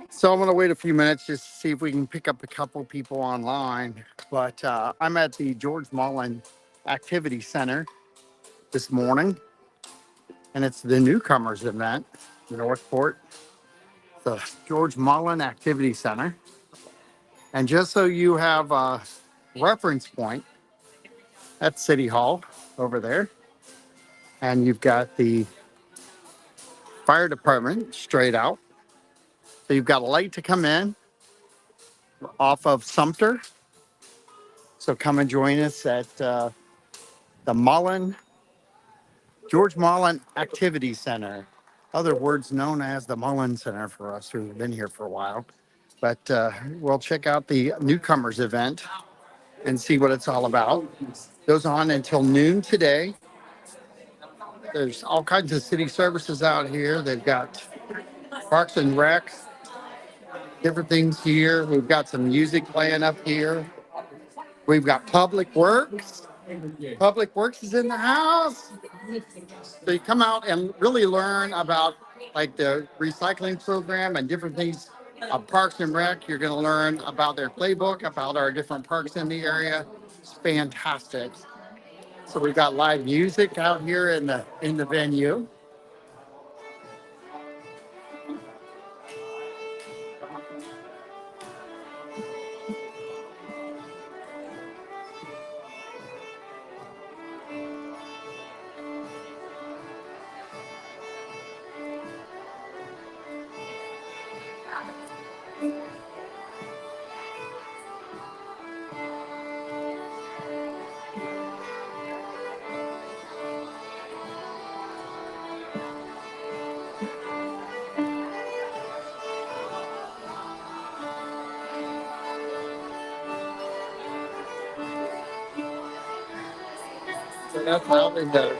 So I'm going to wait a few minutes just to see if we can pick up a couple people online. But I'm at the George Mullen Activity Center this morning, and it's the Newcomers event in Northport, the George Mullen Activity Center. And just so you have a reference point, that's City Hall over there. And you've got the fire department straight out. So you've got a light to come in off of Sumter. So come and join us at the George Mullen Activity Center, other words known as the Mullen Center for us who've been here for a while. But we'll check out the Newcomers event and see what it's all about. Goes on until noon today. There's all kinds of city services out here. They've got Parks and Rec, different things here. We've got some music playing up here. We've got Public Works. Public Works is in the house. So you come out and really learn about like the recycling program and different things. Parks and Rec, you're going to learn about their playbook, about our different parks in the area. It's fantastic. So we've got live music out here in the venue. So that's how they do.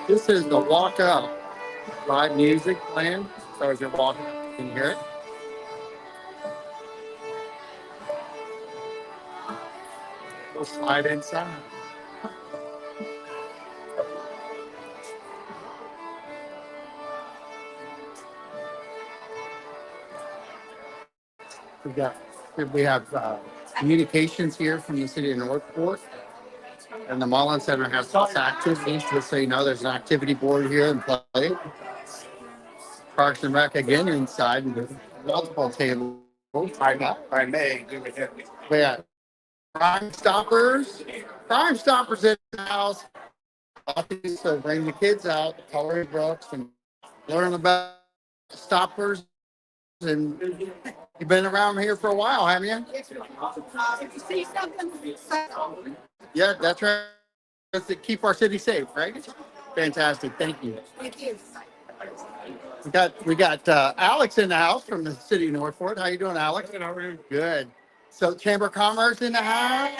This is the walk up. Live music playing. So as you're walking, you can hear it. We'll slide inside. We got we have communications here from the city of Northport, and the Mullen Center has lots of activities. Just so you know, there's an activity board here in play. Parks and Rec again inside with multiple tables. I may do it. We got Crime Stoppers. Crime Stoppers in the house. So bring the kids out, color books, and learn about stoppers. And you've been around here for a while, haven't you? If you see something, yeah, that's right. That's to keep our city safe, right? Fantastic. Thank you. Thank you. We got Alex in the house from the city of Northport. How you doing, Alex? Good. How are you? Good. So Chamber of Commerce in the house.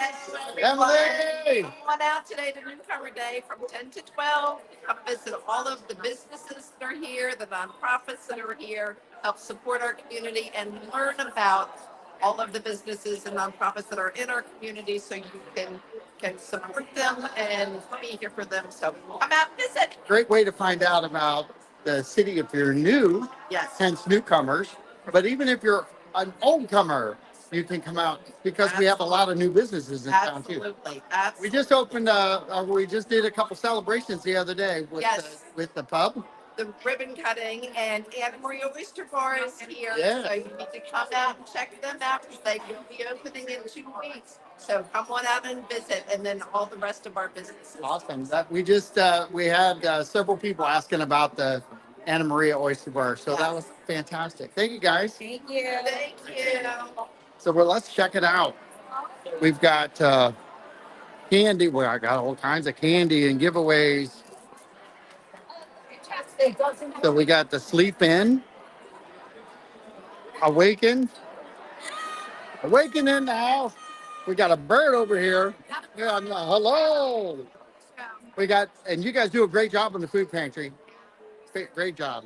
Emily. Come on out today to Newcomer Day from 10 to 12. Come visit all of the businesses that are here, the nonprofits that are here, help support our community and learn about all of the businesses and nonprofits that are in our community so you can support them and be here for them. So come out and visit. Great way to find out about the city if you're new, Yes. hence Newcomers. But even if you're an old comer, you can come out because we have a lot of new businesses in town too. Absolutely. We just opened, we just did a couple celebrations the other day with Yes. with the pub. The ribbon cutting, and Anna Maria Oyster Bar is here. Yeah. So you need to come out and check them out because they will be opening in 2 weeks. So come on out and visit, and then all the rest of our businesses. Awesome. We had several people asking about the Anna Maria Oyster Bar, so that was fantastic. Thank you guys. Thank you. Thank you. So let's check it out. We've got candy. Well, I got all kinds of candy and giveaways. So we got the Sleep In, Awaken in the house. We got a bird over here. Yeah, hello. We got, and you guys do a great job in the food pantry. Great job.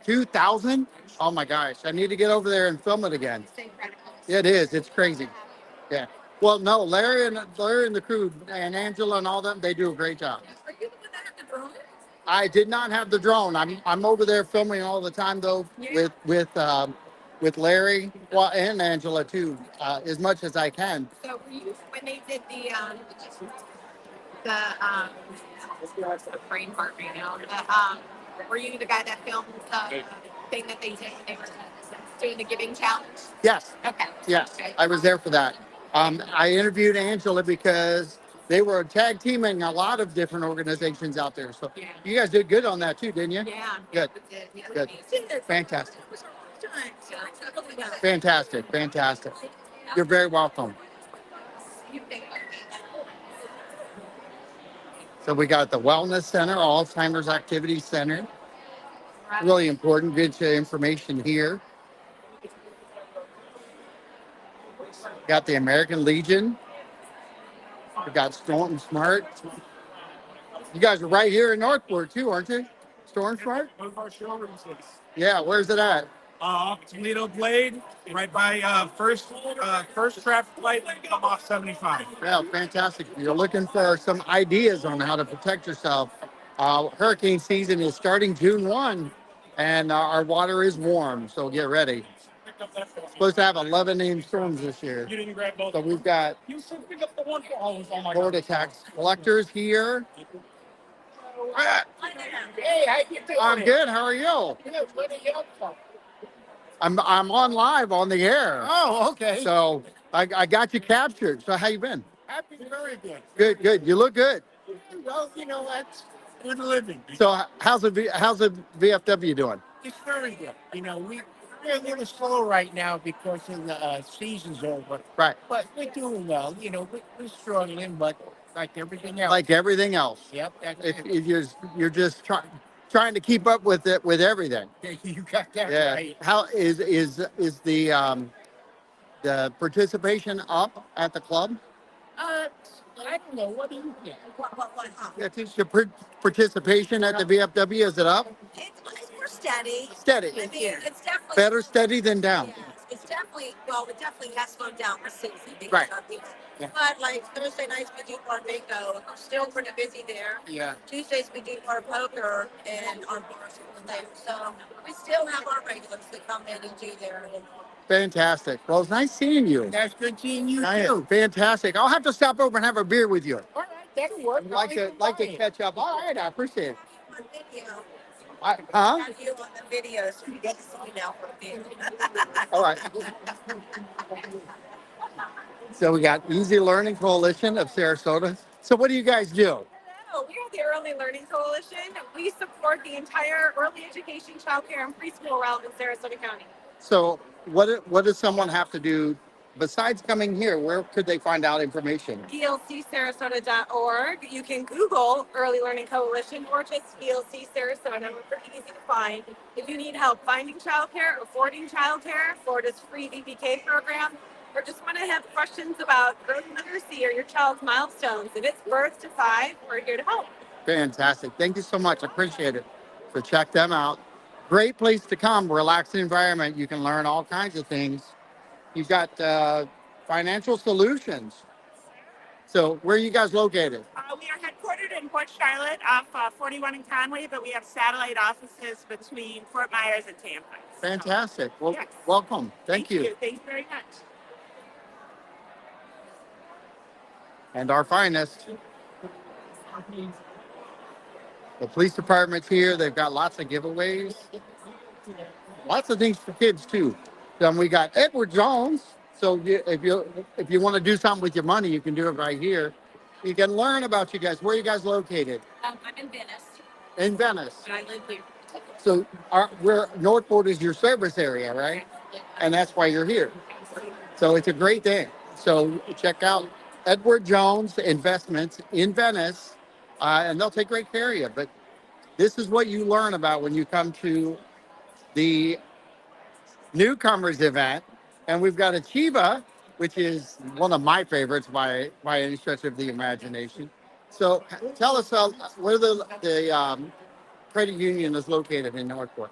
2,000? Oh my gosh. I need to get over there and film it again. It is. It's crazy. Yeah. Well, no, Larry and the crew and Angela and all them, they do a great job. Are you the one that had the drone? I did not have the drone. I'm over there filming all the time though with Larry, well, and Angela too, as much as I can. So were you, when they did the brain fart right now, were you the guy that filmed the thing that they did when they were doing the giving challenge? Yes, Okay. yes, Okay. I was there for that. I interviewed Angela because they were tag teaming a lot of different organizations out there. So Yeah. you guys did good on that too, didn't you? Yeah. Good. Yeah, we did. Good. Yeah. Fantastic. Yeah. Fantastic. Fantastic. You're very welcome. So we got the Wellness Center, Alzheimer's Activity Center. Really important, good information here. Got the American Legion. We got Storm Smart. You guys are right here in Northport too, aren't you? Storm Smart? One of our showrooms is Yeah, where's it at? Toledo Blade, right by first traffic light, come off 75. Yeah, fantastic. You're looking for some ideas on how to protect yourself. Hurricane season is starting June 1, and our water is warm, so get ready. Pick up that phone. Supposed to have 11 named storms this year. You didn't grab both. So we've got You said pick up the one. Oh my Florida God. tax collectors here. Hey, how you doing? I'm good. How are you? Good. Where the hell from? I'm on live on the air. Oh, okay. So I got you captured. So how you been? Happy, very good. Good, good. You look good. Well, that's good living. So how's the VFW doing? It's very good. We're a little slow right now because of the season's over. Right. But we're doing well. We're struggling, but like everything else. Like everything else. Yep. That's If you're just trying to keep up with it with everything. it. You got that Yeah. right. How is the participation up at the club? I don't know. What do you think? Yeah, your participation at the VFW, is it up? It's more steady. Steady. I mean, it's definitely Better steady than down. Yes, it's definitely it definitely has slowed down for season. Because Right. of these. Yeah. But like Thursday nights we do our bingo. We're still pretty busy there. Yeah. Tuesdays we do our poker and our bars and things. So we still have our regulars that come in and do their. Fantastic. Well, it's nice seeing you. That's good seeing you Nice. too. Fantastic. I'll have to stop over and have a beer with you. All right, that'll work. Like to catch up. All right, I appreciate it. On video. Huh? Have you on the video so you get to see now for a bit. All right. So we got Easy Learning Coalition of Sarasota. So what do you guys do? Hello, we are the Early Learning Coalition. We support the entire early education, childcare, and preschool realm in Sarasota County. So what does someone have to do besides coming here? Where could they find out information? ELCSarasota.org. You can Google Early Learning Coalition or just ELC Sarasota. We're pretty easy to find. If you need help finding childcare, affording childcare, Florida's free VPK program, or just want to have questions about early literacy or your child's milestones, if it's birth to 5, we're here to help. Fantastic. Thank you so much. I appreciate it. So check them out. Great place to come. Relaxing environment. You can learn all kinds of things. You've got financial solutions. So where are you guys located? We are headquartered in Port Charlotte off 41 in Conway, but we have satellite offices between Fort Myers and Tampa. Fantastic. Well, Yes. welcome. Thank you. Thank you very much. And our finest. The police department's here. They've got lots of giveaways. Lots of things for kids too. Then we got Edward Jones. So if you want to do something with your money, you can do it right here. You can learn about you guys. Where are you guys located? I'm in Venice, In Venice. and I live here. So Northport is your service area, right? And that's why you're here. So it's a great thing. So check out Edward Jones Investments in Venice, and they'll take great care of you. But this is what you learn about when you come to the Newcomers event. And we've got Achieva, which is one of my favorites by any stretch of the imagination. So tell us where the credit union is located in Northport.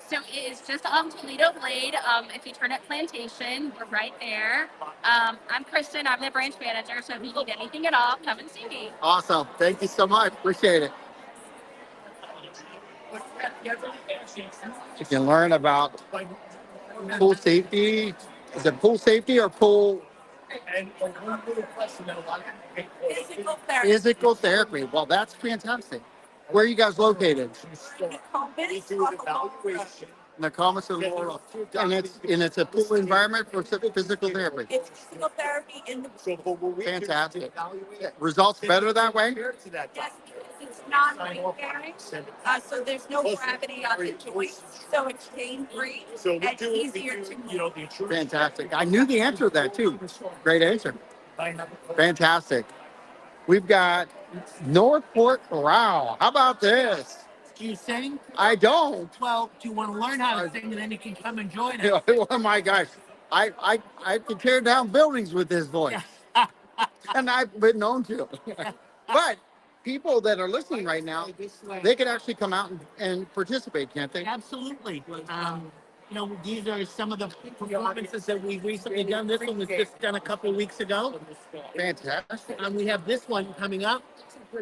So it is just on Toledo Blade. If you turn at Plantation, we're right there. I'm Kristen. I'm the branch manager. So if you need anything at all, come and see me. Awesome. Thank you so much. Appreciate it. You can learn about pool safety. Is it pool safety or pool Physical therapy. physical therapy? Well, that's fantastic. Where are you guys located? Newcomers off of Mullen. Newcomers and Laurel. And it's a pool environment for physical therapy. It's physical therapy in the Fantastic. Results better that way? yes, because it's non-weight bearing. So there's no gravity on the joints. So it's pain free and easier to move. Fantastic. I knew the answer to that too. Great answer. Fantastic. We've got Northport Corral. How about this? Do you sing? I don't. Well, do you want to learn how to sing and then you can come and join us? Oh my gosh. I can tear down buildings with this voice. And I've been known to. But people that are listening right now, they can actually come out and participate, can't they? Absolutely. These are some of the performances that we've recently done. This one was just done a couple of weeks ago. Fantastic. And we have this one coming up.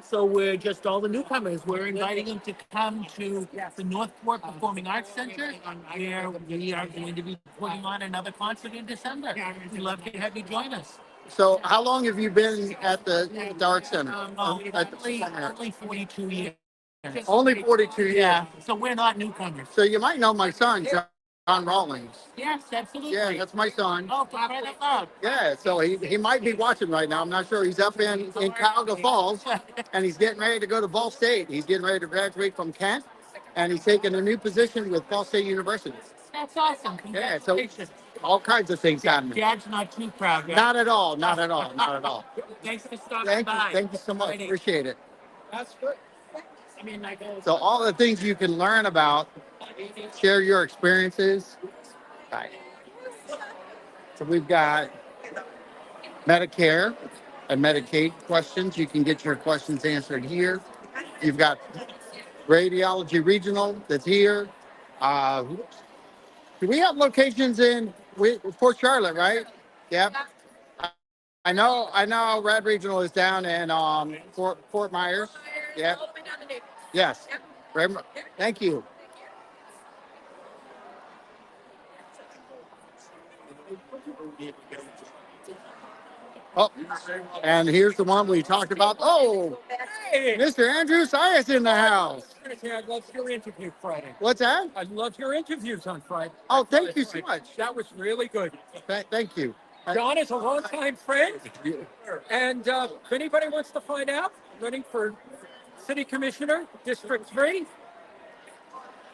So we're just all the newcomers. We're inviting them to come to the Northport Performing Arts Center, where we are going to be putting on another concert in December. We'd love to have you join us. So how long have you been at the Art Center? Only 42 years. Only 42 years. Yeah, so we're not newcomers. So you might know my son, John Rawlings. Yes, absolutely. Yeah, that's my son. Oh, for crying out loud. Yeah, so he might be watching right now. I'm not sure. He's up in Cuyahoga Falls, and he's getting ready to go to Ball State. He's getting ready to graduate from Kent, and he's taking a new position with Ball State University. That's awesome. Yeah, so Congratulations. all kinds of things happening. Dad's not too proud, right? Not at all. Not at all. Not at all. Thanks for stopping Thank you. by. Thank you so much. Appreciate it. That's good. So all the things you can learn about, share your experiences. Right. So we've got Medicare and Medicaid questions. You can get your questions answered here. You've got Radiology Regional that's here. Do we have locations in Port Charlotte, right? Yep. I know Rad Regional is down in Fort Myers. Yep. Yes. Thank you. Oh, and here's the one we talked about. Oh, Hey, Mr. Andrew Sias in the house. I loved your interview Friday. What's that? I loved your interviews on Friday. Oh, thank you so much. That was really good. Thank you. John is a longtime friend, and if anybody wants to find out, running for City Commissioner, District 3,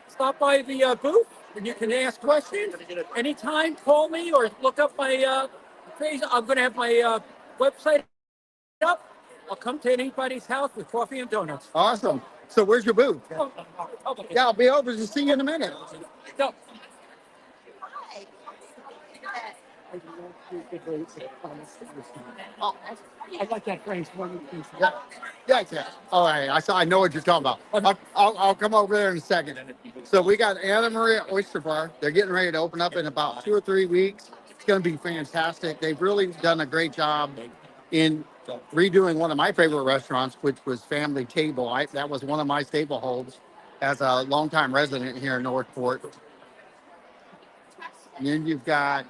stop by the booth and you can ask questions. Anytime, call me or look up my page. I'm going to have my website up. I'll come to anybody's house with coffee and donuts. Awesome. So where's your booth? Oh, Yeah, I'll be over to see you in a minute. no. Oh, I like that phrase. yeah. All right. I know what you're talking about. I'll come over there in a second. So we got Anna Maria Oyster Bar. They're getting ready to open up in about 2 or 3 weeks. It's going to be fantastic. They've really done a great job in redoing one of my favorite restaurants, which was Family Table. That was one of my staple holds as a longtime resident here in Northport. And then you've got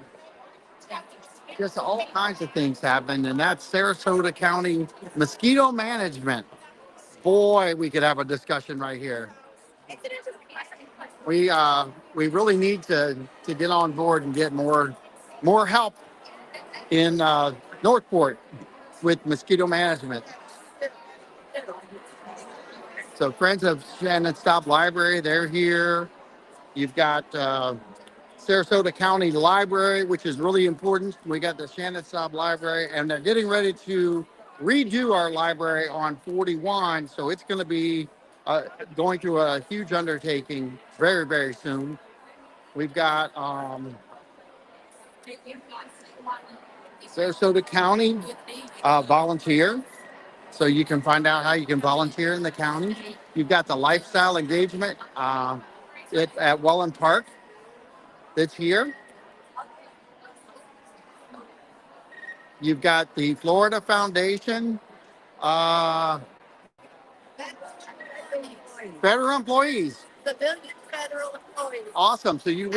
just all kinds of things happen, and that's Sarasota County mosquito management. Boy, we could have a discussion right here. We really need to get on board and get more help in Northport with mosquito management. So Friends of Shannon Stop Library, they're here. You've got Sarasota County Library, which is really important. We got the Shannon Stop Library, and they're getting ready to redo our library on 41. So it's going to be going through a huge undertaking very, very soon. We've got Sarasota County volunteer. So you can find out how you can volunteer in the county. You've got the lifestyle engagement at Mullen Park. That's here. You've got the Florida Foundation, federal employees. a million federal employees. Awesome. So you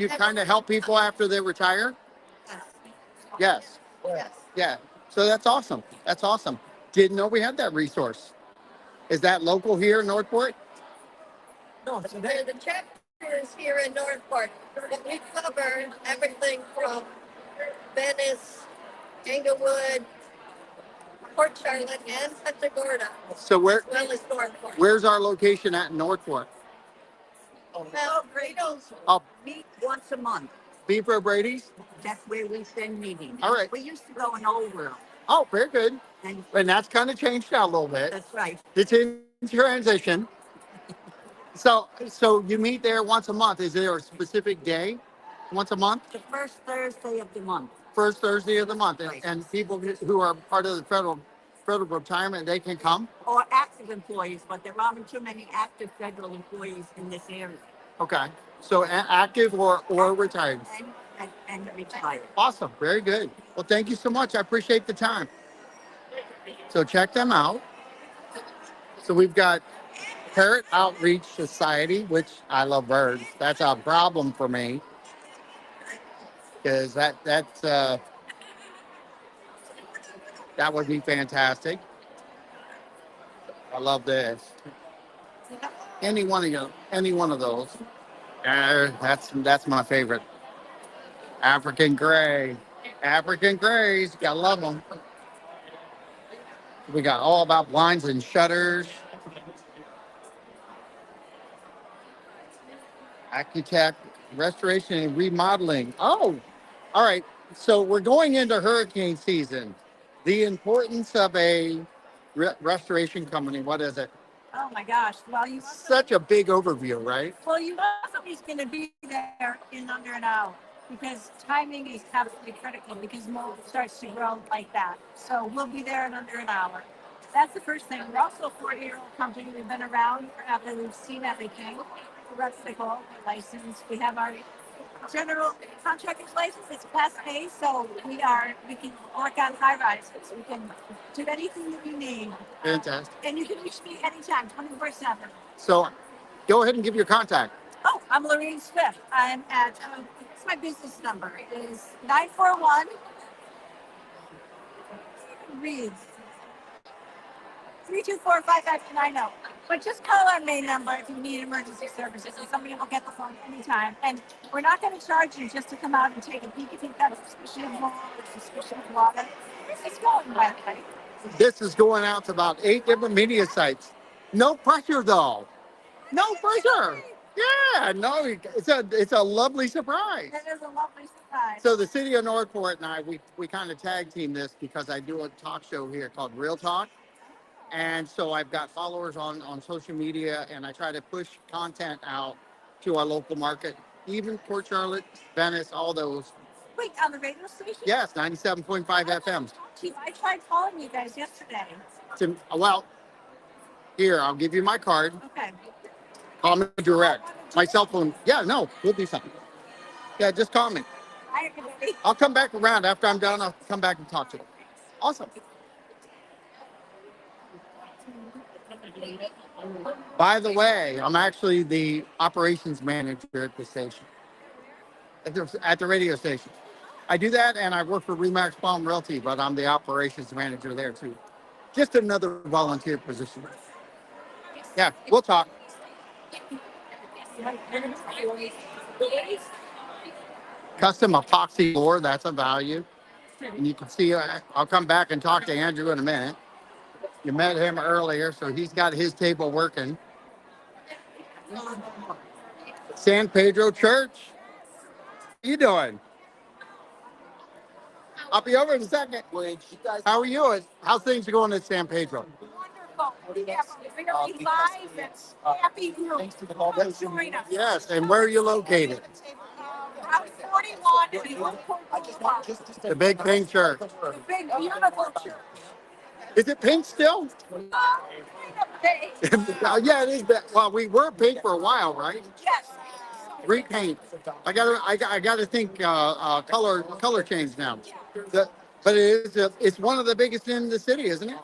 kind of help people after they retire? Yes. Yes. Yes. Yeah. So that's awesome. That's awesome. Didn't know we had that resource. Is that local here in Northport? No, so There's the chapters here in Northport. But we cover everything from Venice, Englewood, Port Charlotte, and Punta Gorda, So as well as Northport. where's our location at in Northport? Now, we don't Oh, Meet once a month. Beaver Brady's? That's where we send meetings. All right. We used to go in Old World. Oh, very good. And And that's kind of changed out a little bit. that's right. It's in transition. So you meet there once a month. Is there a specific day once a month? The first Thursday of the month. First Thursday of the month. And, Right. and people who are part of the federal retirement, they can come? Or active employees, but there aren't too many active federal employees in this area. Okay. So active or retired. And retired. Awesome. Very good. Well, thank you so much. I appreciate the time. So check them out. So we've got Parrot Outreach Society, which I love birds. That's a problem for me. Because that would be fantastic. I love this. Any one of those. That's my favorite. African gray. African grays, gotta love them. We got all about blinds and shutters. Architect, restoration and remodeling. Oh, all right. So we're going into hurricane season. The importance of a restoration company. What is it? Oh my gosh. Well, Such a big overview, right? you know somebody's going to be there in under an hour because timing is absolutely critical because mold starts to grow like that. So we'll be there in under an hour. That's the first thing. We're also a 40-year-old company. We've been around forever. We've seen everything. The rest of the license. We have our general contractor's license. It's Class A, so we can work on high rises. We can do anything that you need. Fantastic. And you can reach me anytime, 24/7. So go ahead and give your contact. Oh, I'm Lorraine Swift. I'm at, it's my business number. It is 941 reads 324-5590. But just call our main number if you need emergency services, and somebody will get the phone anytime. And we're not going to charge you just to come out and take a peek if you've got a suspicion of mold or suspicion of water. It's going by the way. This is going out to about 8 different media sites. No pressure though. No pressure. Yeah, no, it's a lovely surprise. That is a lovely surprise. So the city of Northport and I, we kind of tag team this because I do a talk show here called Real Talk. And so I've got followers on social media and I try to push content out to our local market, even Port Charlotte, Venice, all those. Wait, on the radio station? Yes, 97.5 FM. I tried calling you guys yesterday. Well, here, I'll give you my card. Okay. Call me direct. My cell phone. Yeah, no, we'll do something. Yeah, just call me. Hi, everybody. I'll come back around after I'm done. I'll come back and talk to you. Awesome. By the way, I'm actually the operations manager at the station, at the radio station. I do that, and I work for Remax Palm Realty, but I'm the operations manager there too. Just another volunteer position. Yeah, we'll talk. Custom epoxy floor, that's a value. And you can see, I'll come back and talk to Andrew in a minute. You met him earlier, so he's got his table working. San Pedro Church. How you doing? I'll be over in a second. How are you? How's things going at San Pedro? Wonderful. We have a very live and happy group. Come join us. Yes, and where are you located? Route 41 in Newport Boulevard. The Big Pink Church. The big, beautiful church. Is it pink still? Kind of big. Yeah, it is. Well, we were pink for a while, right? Yes. Repaint. I gotta think color change now. But it's one of the biggest in the city, isn't it?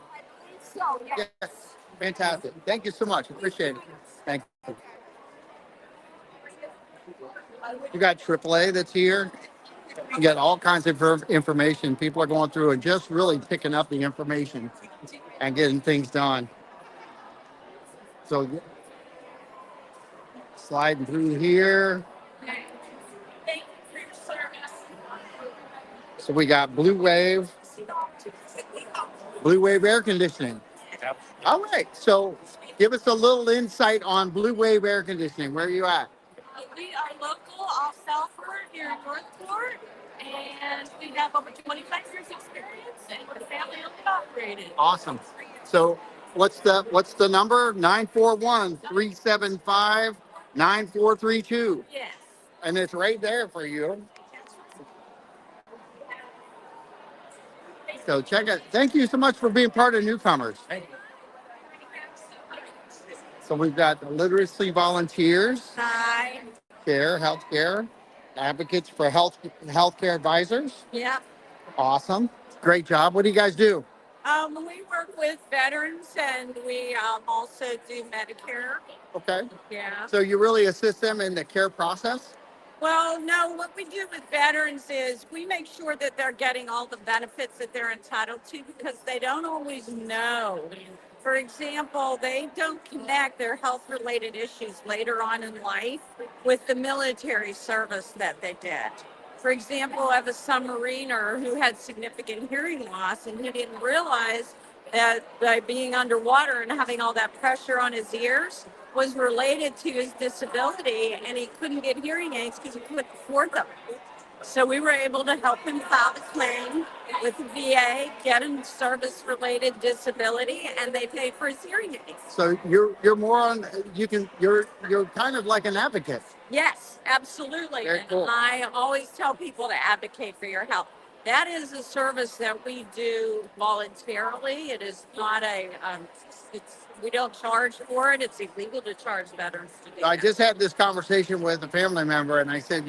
So, yes. Yes. Fantastic. Thank you so much. Appreciate it. Thank you. You got AAA that's here. You got all kinds of information. People are going through and just really picking up the information and getting things done. So sliding through here. So we got Blue Wave air conditioning. All right. So give us a little insight on Blue Wave air conditioning. Where are you at? We are local off Southport here in Northport, and we have over 25 years experience, and we're family owned and operated. Awesome. So what's the number? 941-375-9432. Yes. And it's right there for you. So check it. Thank you so much for being part of Newcomers. So we've got literacy volunteers, Hi. healthcare, advocates for healthcare advisors. Yeah. Awesome. Great job. What do you guys do? We work with veterans, and we also do Medicare. Okay. Yeah. So you really assist them in the care process? Well, no, what we do with veterans is we make sure that they're getting all the benefits that they're entitled to because they don't always know. For example, they don't connect their health related issues later on in life with the military service that they did. For example, I have a submariner who had significant hearing loss, and he didn't realize that by being underwater and having all that pressure on his ears was related to his disability, and he couldn't get hearing aids because he couldn't afford them. So we were able to help him file a claim with the VA, get him service-related disability, and they pay for his hearing aids. So you're more on you're kind of like an advocate. Yes, absolutely. Very And cool. I always tell people to advocate for your health. That is a service that we do voluntarily. It is not we don't charge for it. It's illegal to charge veterans to do I that. just had this conversation with a family member, and I said,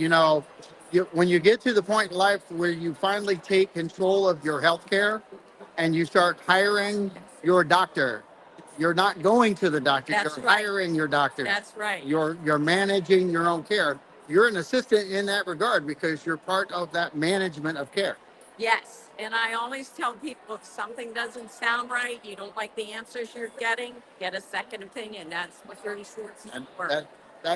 when you get to the point in life where you finally take control of your health care and you start hiring your doctor, you're not going to the doctor, That's you're right. hiring your doctor. That's right. You're managing your own care. You're an assistant in that regard because you're part of that management of care. Yes. And I always tell people if something doesn't sound right, you don't like the answers you're getting, get a second opinion. That's what your insurance is And for. that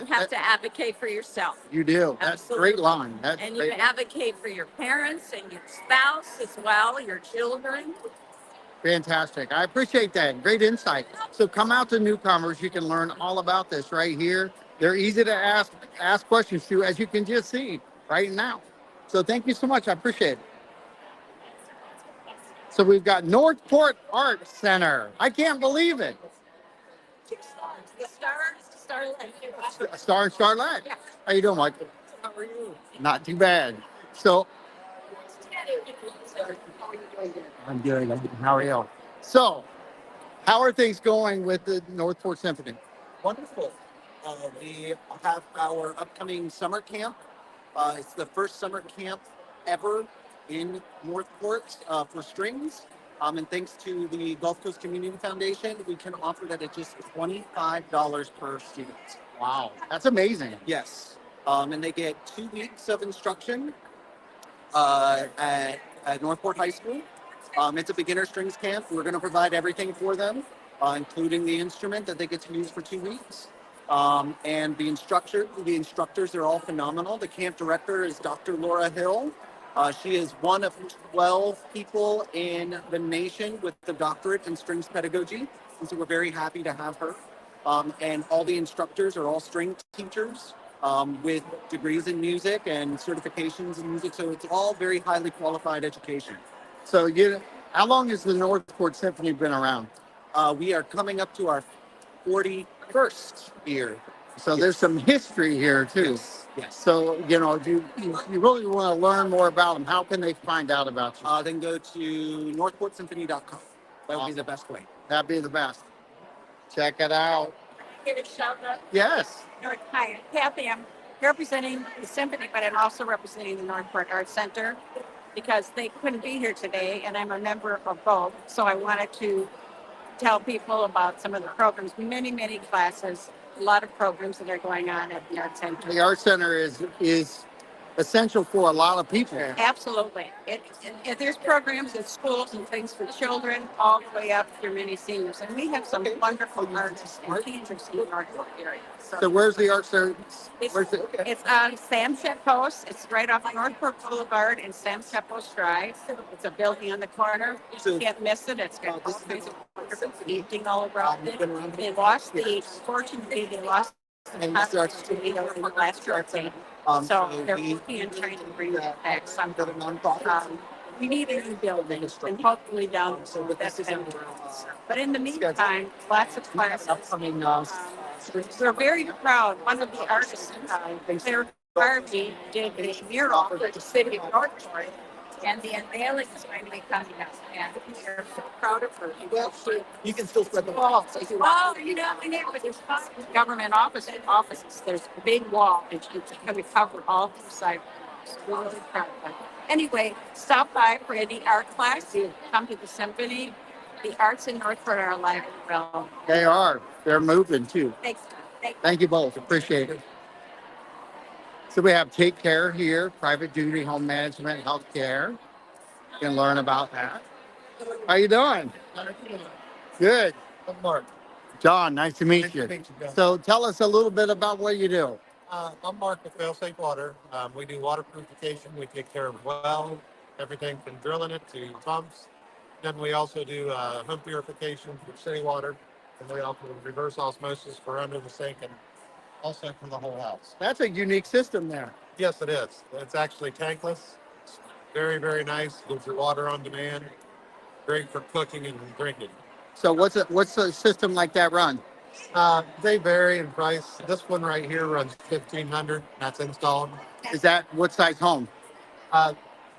You have to advocate for yourself. you do. That's a great line. That's And you great. advocate for your parents and your spouse as well, your children. Fantastic. I appreciate that. Great insight. So come out to Newcomers. You can learn all about this right here. They're easy to ask questions to, as you can just see right now. So thank you so much. I appreciate it. So we've got Northport Art Center. I can't believe it. Starlight. Yeah. How you doing, Michael? How are you? Not too bad. So I'm good. How are you? So, how are things going with the Northport Symphony? Wonderful. We have our upcoming summer camp. It's the first summer camp ever in Northport for strings. And thanks to the Gulf Coast Community Foundation, we can offer that at just $25 per student. Wow, that's amazing. Yes. And they get 2 weeks of instruction at Northport High School. It's a beginner strings camp. We're going to provide everything for them, including the instrument that they get to use for 2 weeks. And the instructors, they're all phenomenal. The camp director is Dr. Laura Hill. She is one of 12 people in the nation with the doctorate in strings pedagogy. And so we're very happy to have her. And all the instructors are all string teachers with degrees in music and certifications in music. So it's all very highly qualified education. So, how long has the Northport Symphony been around? We are coming up to our 41st year. So there's some history here too. Yes. So, if you really want to learn more about them, how can they find out about you? Then go to northportsymphony.com. That would be the best way. That'd be the best. Check it out. Give a shout out. Yes. Hi, Kathy. I'm representing the symphony, but I'm also representing the Northport Arts Center because they couldn't be here today, and I'm a member of both. So I wanted to tell people about some of the programs, many classes a lot of programs that are going on at the Art Center. The art center is essential for a lot of people. Absolutely. There's programs at schools and things for children all the way up through many seniors. And we have some wonderful artists and teachers in our area. So where's the art center? Where's it? It's on Sam Post. It's right off Northport Boulevard in Sam Post Drive. It's a building on the corner. You can't miss it. It's got all kinds of wonderful painting all around it. Fortunately, they lost the contract to Toledo in the last hurricane. So they're working on trying to bring that back someday. We need a new building and hopefully down that's but in the meantime, lots of classes. We're very proud. One of the artists, Claire Barbie, did a mural for the city of Northport, and the unveiling is going to be coming up. And we're so proud of her. You can still spread the wall. Oh, you know, but there's government offices. There's a big wall, and it's going to cover all the sidewalks. We're really proud of it. Anyway, stop by for any art class. Come to the symphony. The arts in Northport are alive and well. They are. They're moving too. Thanks. Thank you both. Appreciate it. So we have Take Care here, private duty home management, healthcare. You can learn about that. How you doing? Good. I'm Mark. John, nice to meet Nice you. to meet you, John. So tell us a little bit about what you do. I'm Mark with Fail Safe Water. We do water purification. We take care of well, everything from drilling it to pumps. Then we also do home purification for city water. And we also do reverse osmosis for under the sink and also for the whole house. That's a unique system there. Yes, it is. It's actually tankless. It's very, very nice. Gives you water on demand. Great for cooking and drinking. So what's a system like that run? They vary in price. This one right here runs $1,500. That's installed. Is that what size home?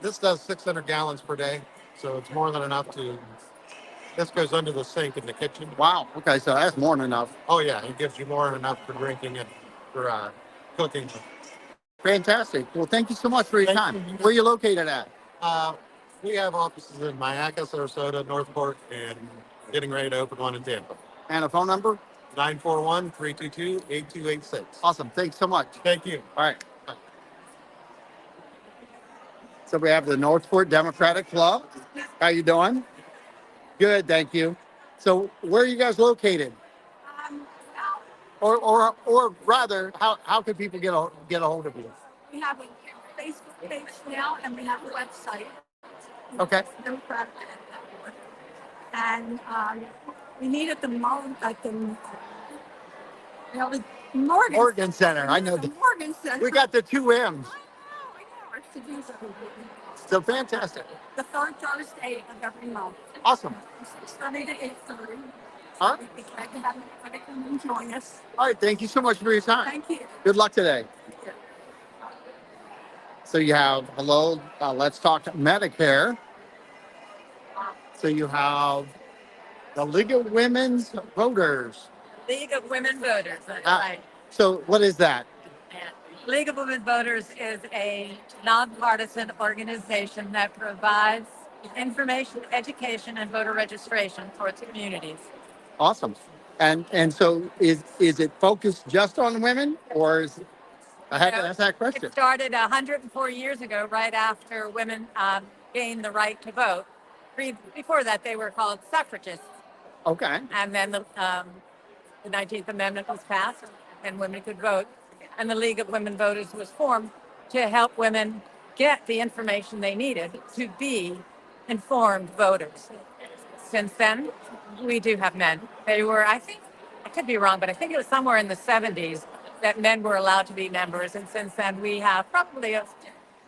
This does 600 gallons per day, so it's more than enough to. This goes under the sink in the kitchen. Wow. Okay, so that's more than enough. Oh yeah, it gives you more than enough for drinking and for cooking. Fantastic. Well, thank you so much for your Thank time. you. Where are you located at? We have offices in Mayaca, Sarasota, Northport, and getting ready to open one in Tampa. And a phone number? 941-322-8286. Awesome. Thanks so much. Thank you. All right. Bye. So we have the Northport Democratic Club. How you doing? Good, thank you. So where are you guys located? Or rather, how can people get a hold of you? We have a Facebook page now, and we have a website. Okay. And we meet at the Mullen, Morgan. Morgan Center. I know. The Morgan Center. We got the 2M's. To do something. So fantastic. The third Thursday of every month. Awesome. 6:30 to 8:30. All right. We'd be glad to have everybody come and join us. All right. Thank you so much for your time. Thank you. Good luck today. So you have, let's talk Medicare. So you have the League of Women's Voters. League of Women Voters, that's Ah. right. So what is that? League of Women Voters is a nonpartisan organization that provides information, education, and voter registration for its communities. Awesome. And so is it focused just on women, or is I had to ask that question? It started 104 years ago, right after women gained the right to vote. Before that, they were called suffragists. Okay. And then the 19th Amendment was passed, and women could vote. And the League of Women Voters was formed to help women get the information they needed to be informed voters. Since then, we do have men. They were, I think, I could be wrong, but I think it was somewhere in the 70s that men were allowed to be members. And since then, we have probably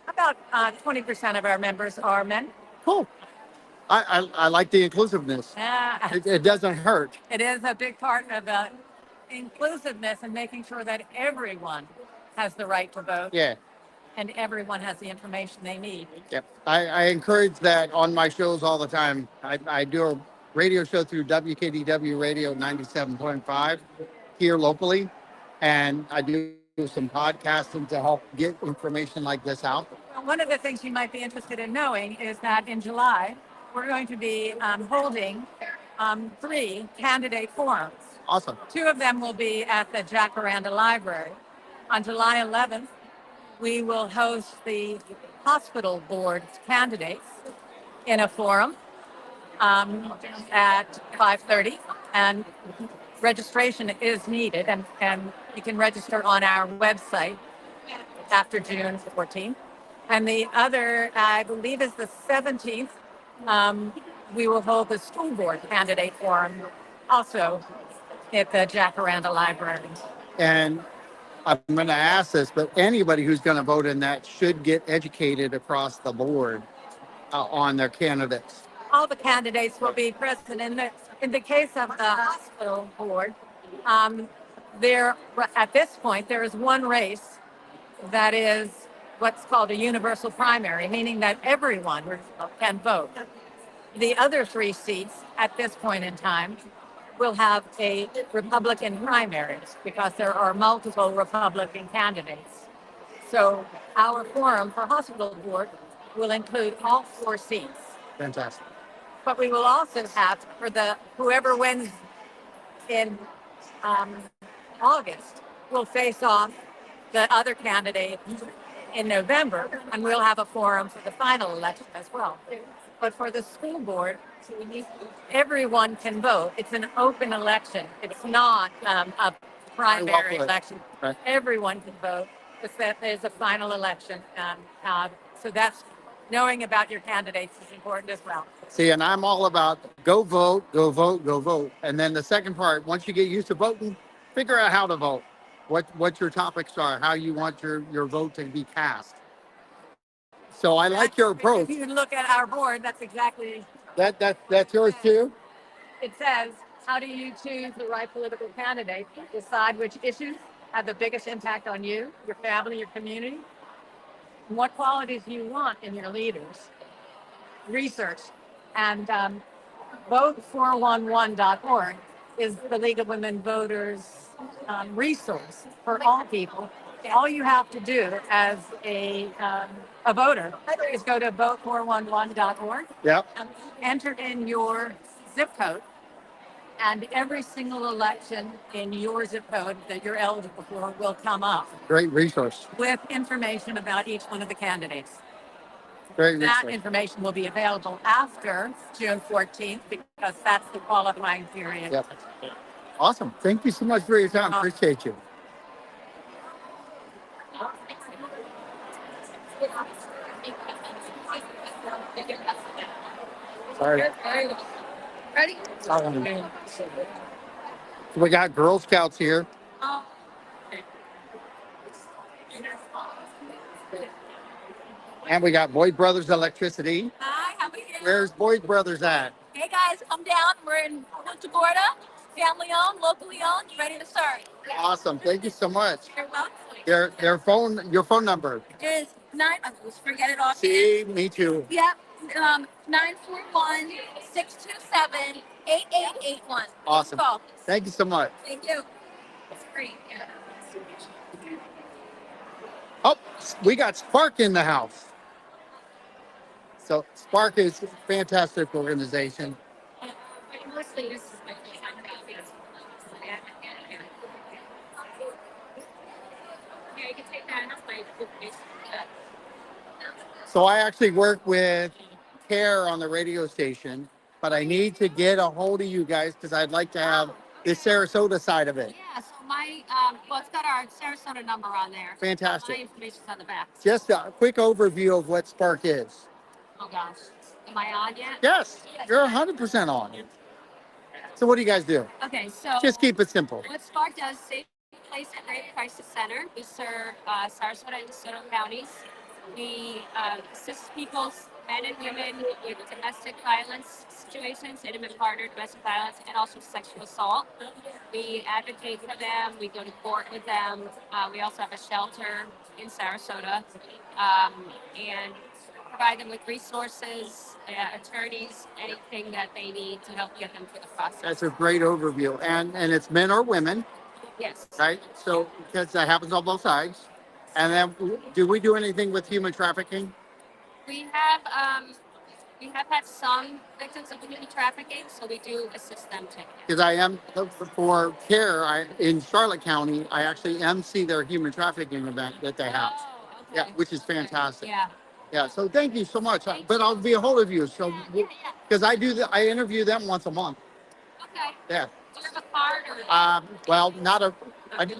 about 20% of our members are men. Cool. I like the inclusiveness. It doesn't hurt. It is a big part of inclusiveness and making sure that everyone has the right to vote. Yeah. And everyone has the information they need. Yep. I encourage that on my shows all the time. I do a radio show through WKDW Radio 97.5 here locally. And I do some podcasting to help get information like this out. Well, one of the things you might be interested in knowing is that in July, we're going to be holding 3 candidate forums. Awesome. 2 of them will be at the Jacaranda Library. On July 11th, we will host the hospital board candidates in a forum at 5:30, and registration is needed, and you can register on our website after June 14th. And the other, I believe, is the 17th. We will hold the school board candidate forum also at the Jacaranda Library. And I'm going to ask this, but anybody who's going to vote in that should get educated across the board on their candidates. All the candidates will be present. In the case of the hospital board, there at this point there is one race that is what's called a universal primary, meaning that everyone can vote. The other 3 seats at this point in time will have a Republican primaries because there are multiple Republican candidates. So our forum for hospital board will include all 4 seats. Fantastic. But we will also have for the whoever wins in August will face off the other candidate in November, and we'll have a forum for the final election as well. But for the school board, everyone can vote. It's an open election. It's not a primary election. Right. Everyone can vote. It's that there's a final election. So that's knowing about your candidates is important as well. See, and I'm all about go vote, go vote, go vote. And then the second part, once you get used to voting, figure out how to vote, what your topics are, how you want your vote to be cast. So I like your approach. If you look at our board, that's exactly. That's yours too? It says, how do you choose the right political candidate? Decide which issues have the biggest impact on you, your family, your community, and what qualities you want in your leaders. Research. And vote411.org is the League of Women Voters resource for all people. All you have to do as a voter is go to vote411.org. Yep. Enter in your zip code, and every single election in your zip code that you're eligible for will come up Great resource. with information about each one of the candidates. Great That resource. information will be available after June 14th because that's the qualifying period. Yep. Awesome. Thank you so much for your time. Appreciate you. Sorry. Ready? We got Girl Scouts here. And we got Boyd Brothers Electricity. Hi, how are you? Where's Boyd Brothers at? Hey guys, come down. We're in Punta Gorda, family owned, locally owned, ready to start. Awesome. Thank you so much. You're welcome. Your phone number. Is I always forget it off. See, me too. Yep. 941-627-8881. Awesome. Call. Thank you so much. Thank you. It's great. Yeah. Oh, we got Spark in the house. So Spark is a fantastic organization. So I actually work with CARE on the radio station, but I need to get a hold of you guys because I'd like to have the Sarasota side of it. Yeah, so my, well, it's got our Sarasota number on there. Fantastic. My information's on the back. Just a quick overview of what Spark is. Oh gosh. Am I on yet? Yes, you're 100% on. So what do you guys do? Okay, so. Just keep it simple. What Spark does, Safe Place and Great Crisis Center. We serve Sarasota and DeSoto counties. We assist people, men and women, with domestic violence situations, intimate partner, domestic violence, and also sexual assault. We advocate for them. We go to court with them. We also have a shelter in Sarasota, and provide them with resources, attorneys, anything that they need to help get them through the process. That's a great overview. And it's men or women, Yes. right? So because that happens on both sides. And then do we do anything with human trafficking? We have We have had some victims of human trafficking, so we do assist them too. Because I am for CARE in Charlotte County. I actually MC their human trafficking event that they have. Oh, okay. Yeah, which is fantastic. Yeah. Yeah, so thank you so much. But I'll be a hold of you. So Yeah. because I interview them once a month. Okay. Yeah. Do you have a card or? Well, not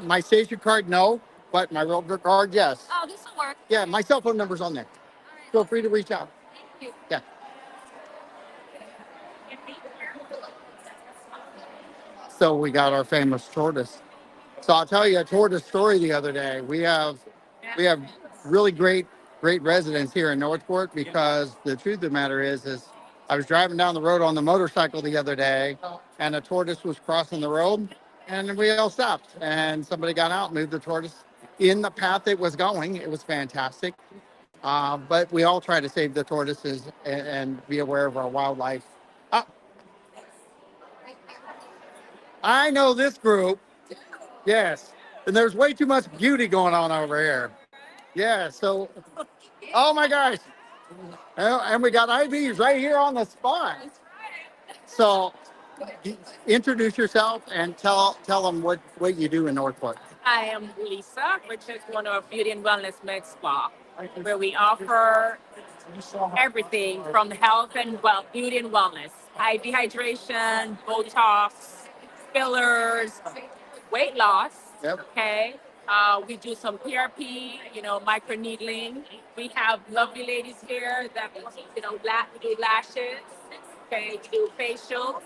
my station card, no, but my real card, yes. Oh, this will work. Yeah, my cell phone number's on there. All right. Feel free to reach out. Thank you. Yeah. So we got our famous tortoise. So I'll tell you a tortoise story the other day. We have really great residents here in Northport because the truth of the matter is I was driving down the road on the motorcycle the other day and a tortoise was crossing the road and we all stopped and somebody got out and moved the tortoise in the path it was going. It was fantastic. But we all try to save the tortoises and be aware of our wildlife. I know this group. Yes. And there's way too much beauty going on over here. Yeah. So, oh my gosh. And we got IVs right here on the spot. So introduce yourself and tell them what you do in Northport. I am Lisa, which is one of Beauty and Wellness Med Spa, where we offer everything from health and beauty and wellness, high dehydration, Botox, fillers, weight loss. Yep. Okay. We do some PRP, micro needling. We have lovely ladies here that we do lashes. Okay, we do facials.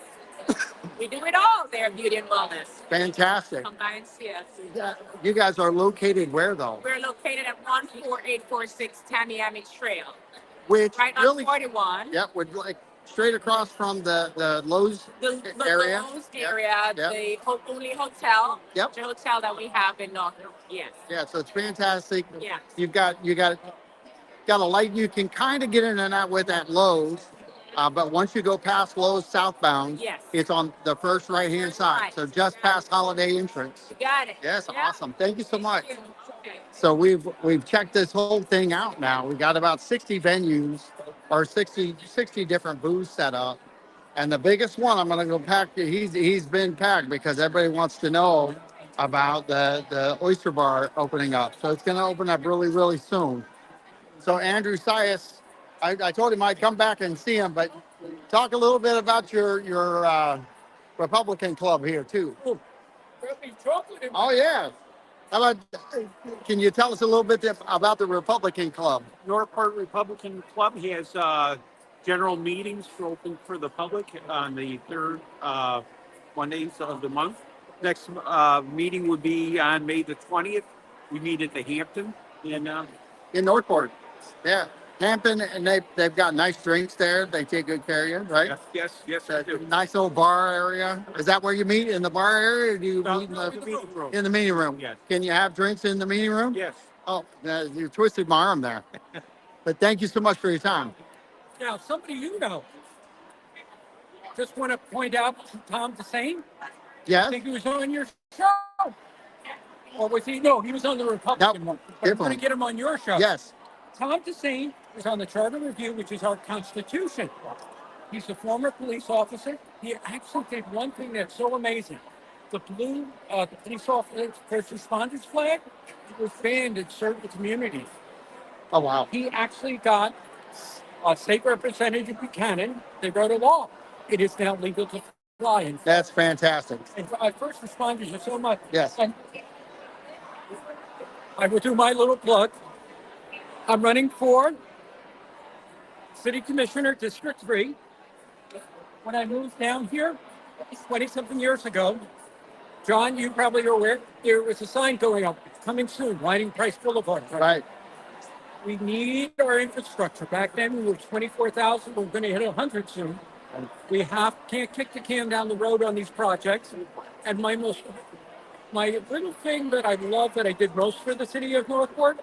We do it all there at Beauty and Wellness. Fantastic. Combines, yes. You guys are located where though? We're located at 14846 10am Trail. Which right really, on 41. Yep, would like straight across from the Lowe's The area. Lowe's area, Yep. the only hotel, Yep. the hotel that we have in Northern. Yes. Yeah, so it's fantastic. Yeah. You got a light you can kind of get in and out with at Lowe's, but once you go past Lowe's southbound, Yes. it's on the first right-hand side. Right. So just past Holiday Entrance. You got it. Yes, Yeah. awesome. Thank you so much. Thank you. Okay. So we've checked this whole thing out now. We got about 60 venues or 60 different booths set up. And the biggest one I'm gonna go pack, he's been packed because everybody wants to know about the oyster bar opening up. So it's gonna open up really, really soon. So Andrew Sias, I told him I'd come back and see him, but talk a little bit about your Republican club here too. Oh yeah. How about, can you tell us a little bit about the Republican Club? Northport Republican Club has general meetings open for the public on the third Mondays of the month. Next meeting would be on May the 20th. We meet at the Hampton in Northport. Yeah, Hampton, and they've got nice drinks there. They take good care of you, right? Yes, I do. Nice little bar area. Is that where you meet, in the bar area, or do you meet The meeting room. in the meeting room? Yes. Can you have drinks in the meeting room? Yes. Oh, you twisted my arm there. But thank you so much for your time. Now, somebody just want to point out Tom DeSane. I Yes. think he was on your show. Or was he? No, he was on the Republican one. But I'm different. going to get him on your show. Yes. Tom DeSane is on the Charter Review, which is our Constitution. He's a former police officer. He actually did one thing that's so amazing. The blue police officer first responders flag was banned in certain communities. Oh wow. He actually got State Representative Buchanan. They wrote a law. It is now legal to fly. And That's fantastic. first responders are so much. Yes. And I will do my little plug. I'm running for City Commissioner, District 3. When I moved down here 20-something years ago, John, you probably are aware, there was a sign going up, coming soon, Whiting Price Boulevard. Right. We need our infrastructure. Back then, we were 24,000. We're going to hit 100 soon. We can't kick the can down the road on these projects. And my little thing that I love that I did most for the city of Northport,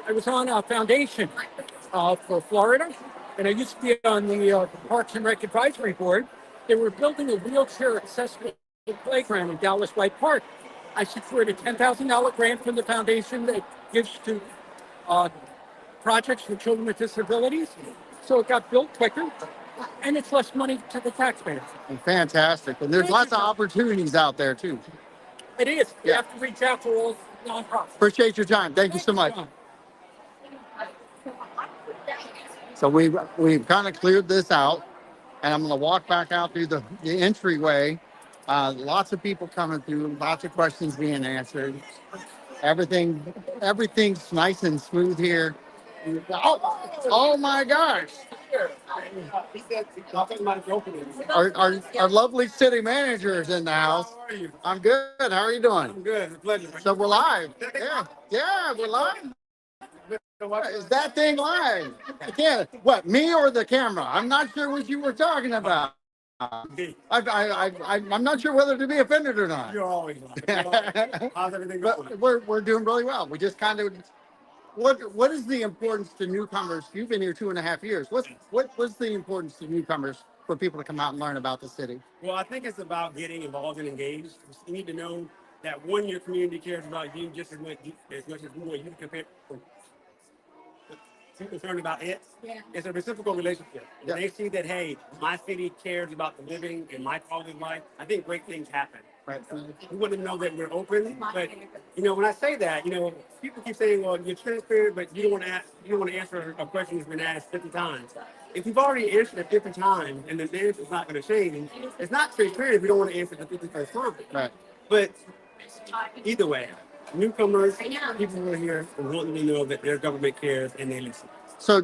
I was on a foundation for Florida, and I used to be on the Parks and Rec Advisory Board. They were building a wheelchair accessible playground in Dallas White Park. I secured a $10,000 grant from the foundation that gives to projects for children with disabilities. so it got built quicker, and it's less money to the taxpayers. Fantastic. And there's lots of opportunities out there too. It is. You Yeah. have to reach out to all nonprofits. Appreciate your time. Thank you so much. John. So we've kind of cleared this out, and I'm going to walk back out through the entryway. Lots of people coming through, lots of questions being answered. Everything's nice and smooth here. Oh my gosh! Our lovely city manager is in the house. How are you? I'm good. How are you doing? I'm good. It's a pleasure. So we're live. Yeah, we're live. Is that thing live? Again, what, me or the camera? I'm not sure what you were talking about. I'm not sure whether to be offended or not. You're always live. How's everything going? But we're doing really well. We just kind of, what is the importance to newcomers? You've been here 2.5 years. What's the importance to newcomers for people to come out and learn about the city? Well, I think it's about getting involved and engaged. You need to know that one, your community cares about you just as much as we want you to compare. Concerned about it. Yeah. It's a reciprocal relationship. When they see that, hey, my city cares about the living and my quality of life, I think great things happen. Right. We want to know that we're open, but when I say that, people keep saying, "Well, you're transparent, but you don't want to answer a question that's been asked 50 times." If you've already answered it 50 times and the answer is not going to change, it's not transparent if you don't want to answer the 51st time. Right. But either way, newcomers, people who are here, want to know that their government cares and they listen. So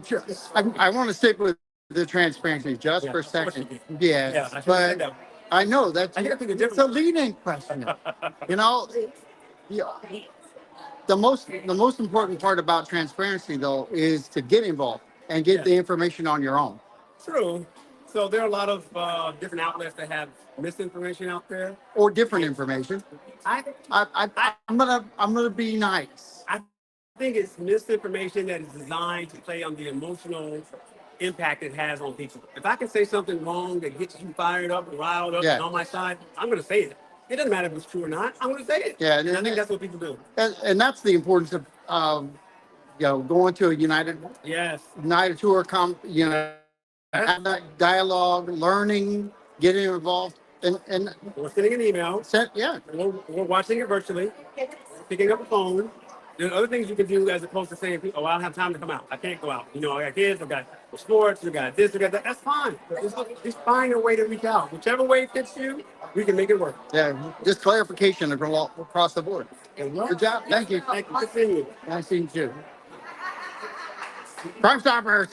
I want to stick with the transparency just for a second. Yeah, but I know it's a leading question. The most important part about transparency, though, is to get involved and get the information on your own. True. So there are a lot of different outlets that have misinformation out there, or different information. I'm gonna be nice. I think it's misinformation that is designed to play on the emotional impact it has on people. If I can say something wrong that gets you fired up, riled up, and on my side, I'm gonna say it. It doesn't matter if it's true or not. I'm gonna say it. Yeah, and I think that's what people do. And that's the importance of going to a United Tour, have that dialogue, learning, getting involved, and we're sending an email. We're watching it virtually, picking up a phone. There's other things you can do as opposed to saying, "Oh, I don't have time to come out. I can't go out. I got kids. I got sports. I got this. I got that." That's fine. Just find a way to reach out. Whichever way fits you, we can make it work. Yeah, just clarification across the board. Good job. Thank you. Thank you. Good seeing you. Nice seeing you too. Crime Stoppers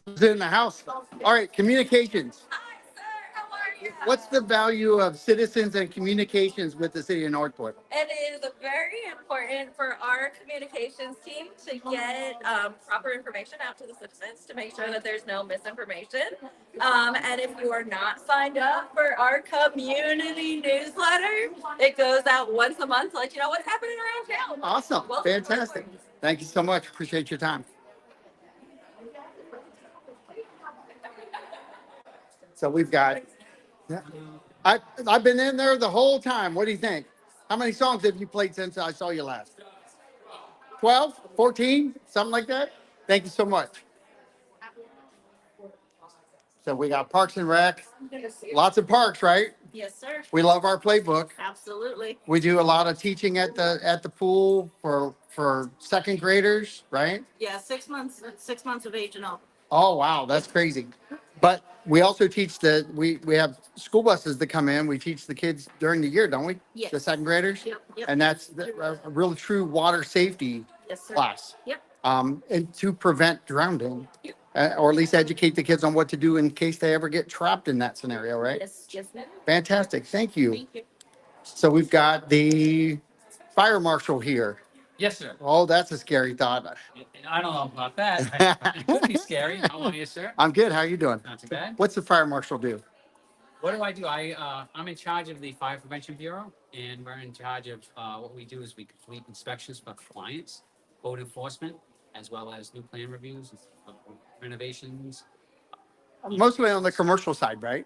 is in the house. All right, communications. Hi, sir. How are you? What's the value of citizens and communications with the city of Northport? It is very important for our communications team to get proper information out to the citizens to make sure that there's no misinformation. And if you are not signed up for our community newsletter, it goes out once a month to let you know what's happening around town. Awesome. Fantastic. Thank you so much. Appreciate your time. So we've got, I've been in there the whole time. What do you think? How many songs have you played since I saw you last? 12, 14, something like that? Thank you so much. So we got Parks and Rec, lots of parks, right? Yes, sir. We love our playbook. Absolutely. We do a lot of teaching at the pool for second graders, right? Yeah, 6 months of age and up. Oh, wow, that's crazy. But we also teach we have school buses that come in. We teach the kids during the year, don't we? Yes. The second graders? Yep. And that's a real true water safety class. Yep. And to prevent drowning, or at least educate the kids on what to do in case they ever get trapped in that scenario, right? Yes, ma'am. Fantastic. Thank you. Thank you. So we've got the fire marshal here. Yes, sir. Oh, that's a scary thought. I don't know about that. It could be scary. How are you, sir? I'm good. How are you doing? Not too bad. What's the fire marshal do? What do? I'm in charge of the Fire Prevention Bureau, and we're in charge of what we do is we complete inspections for clients, code enforcement, as well as new plan reviews, renovations. Mostly on the commercial side, right?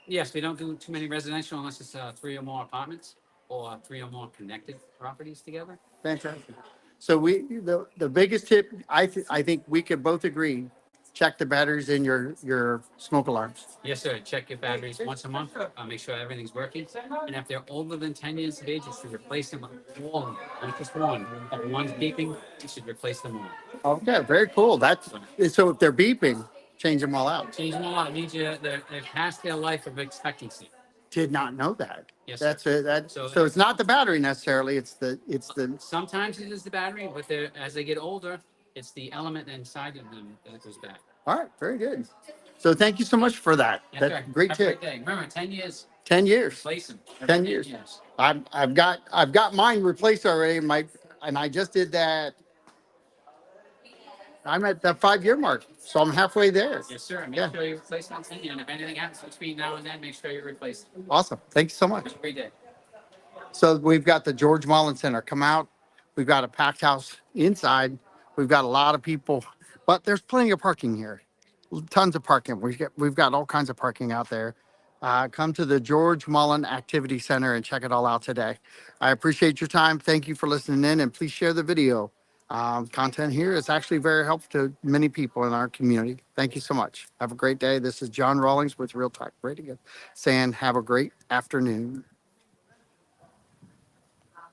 Yes, we don't do too many residential unless it's 3 or more apartments or 3 or more connected properties together. Fantastic. So the biggest tip, I think we could both agree, check the batteries in your smoke alarms? Yes, sir. Check your batteries once a month. Make sure everything's working. And if they're older than 10 years of age, you should replace them all, not just one. If one's beeping, you should replace them all. Okay, very cool. That's so if they're beeping, change them all out. Change them all out. It means they're past their life of expectancy. Did not know that. Yes, That's sir. it. That So so it's not the battery necessarily. It's the. Sometimes it is the battery, but as they get older, it's the element inside of them that goes bad. All right, very good. So thank you so much for that. Yes, That's sir. a great Have a tip. great day. Remember, 10 years. 10 years. Replace them. 10 years. I've got mine replaced already. And I just did that. I'm at the 5-year mark, so I'm halfway there. Yes, sir. Make Yeah. sure you replace that thing, and if anything happens between now and then, make sure you replace it. Awesome. Thank you so much. Have a great day. So we've got the George Mullen Center. Come out. We've got a packed house inside. We've got a lot of people, but there's plenty of parking here. Tons of parking. We've got all kinds of parking out there. Come to the George Mullen Activity Center and check it all out today. I appreciate your time. Thank you for listening in, and please share the video. Content here is actually very helpful to many people in our community. Thank you so much. Have a great day. This is John Rawlings with Real Talk Radio saying have a great afternoon.